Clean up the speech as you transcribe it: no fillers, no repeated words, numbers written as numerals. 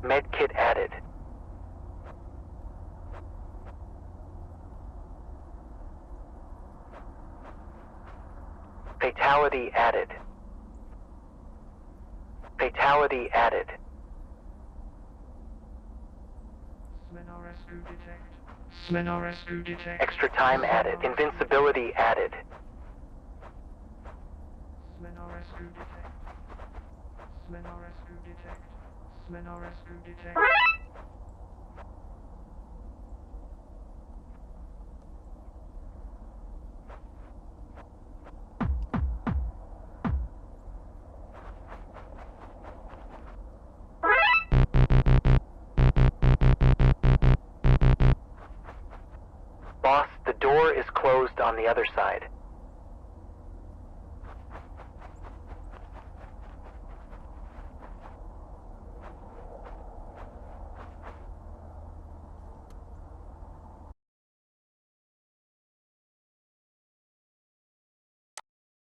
Medkit added. Fatality added. Fatality added. Extra time added. Invincibility added. Boss, the door is closed on the other side.